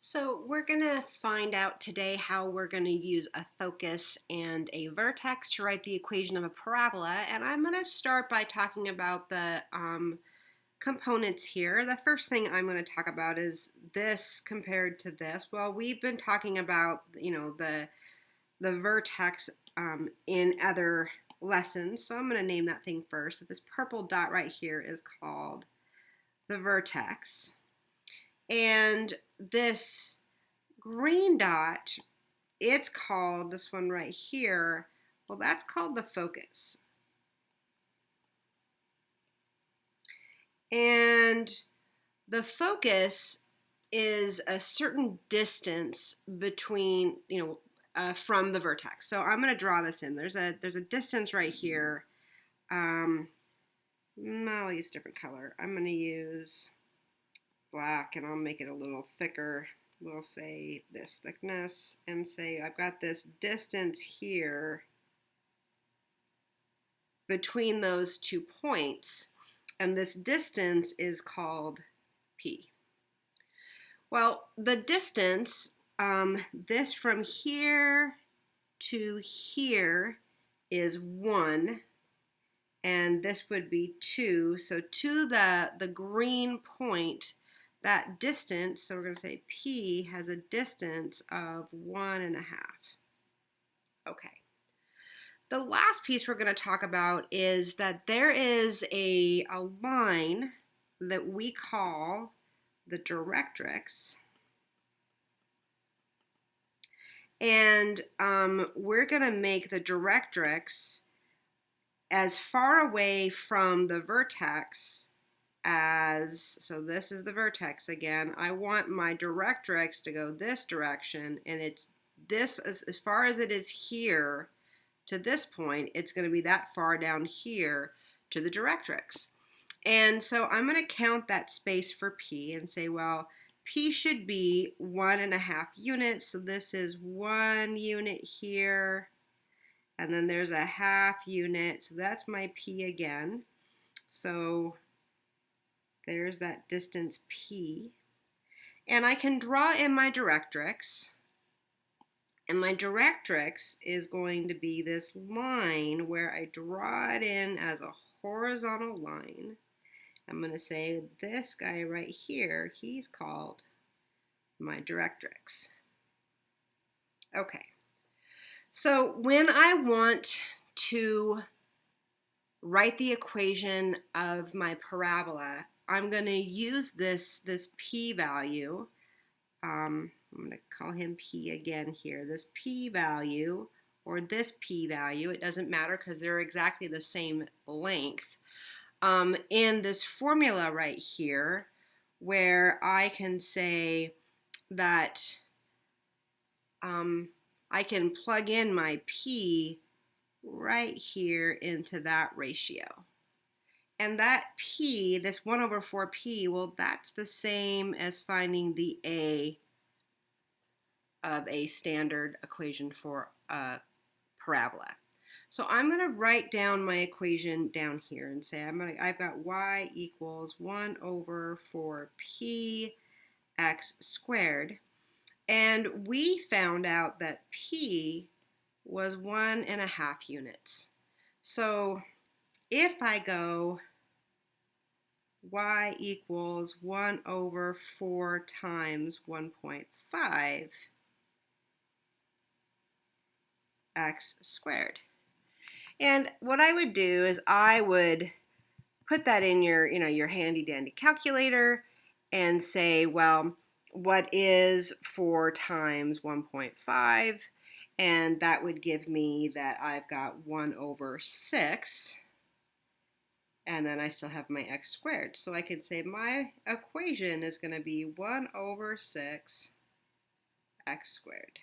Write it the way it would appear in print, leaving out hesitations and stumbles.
So we're going to find out today how we're going to use a focus and a vertex to write the equation of a parabola. And I'm going to start by talking about the components here. The first thing I'm going to talk about is this compared to this. Well, we've been talking about, the vertex in other lessons. So I'm going to name that thing first. So this purple dot right here is called the vertex. And this green dot, it's called, this one right here, well, that's called the focus. And the focus is a certain distance between, from the vertex. So I'm going to draw this in. There's a distance right here. I'll use a different color. I'm going to use black and I'll make it a little thicker. We'll say this thickness and say I've got this distance here between those 2 points, and this distance is called P. Well, the distance, this from here to here is 1, and this would be 2. So to the green point, that distance, so we're going to say P has a distance of 1.5. Okay. The last piece we're going to talk about is that there is a line that we call the directrix. And we're going to make the directrix as far away from the vertex as, so this is the vertex again. I want my directrix to go this direction, and it's this as far as it is here to this point, it's going to be that far down here to the directrix. And so I'm going to count that space for P and say, well, P should be 1.5 units. So this is 1 unit here, and then there's a half unit. So that's my P again. So there's that distance P. And I can draw in my directrix. And my directrix is going to be this line where I draw it in as a horizontal line. I'm going to say this guy right here, he's called my directrix. Okay. So when I want to write the equation of my parabola, I'm going to use this P value. I'm going to call him P again here. This P value or this P value, it doesn't matter because they're exactly the same length. In this formula right here, where I can say that I can plug in my P right here into that ratio. And that P, this 1 over 4P, well, that's the same as finding the A of a standard equation for a parabola. So I'm going to write down my equation down here and say I've got y equals 1 over 4p x squared. And we found out that P was 1.5 units. So if I go y equals 1 over 4 times 1.5 x squared. And what I would do is I would put that in your handy dandy calculator and say, well, what is 4 times 1.5? And that would give me that I've got 1 over 6. And then I still have my x squared. So I could say my equation is going to be 1 over 6 x squared.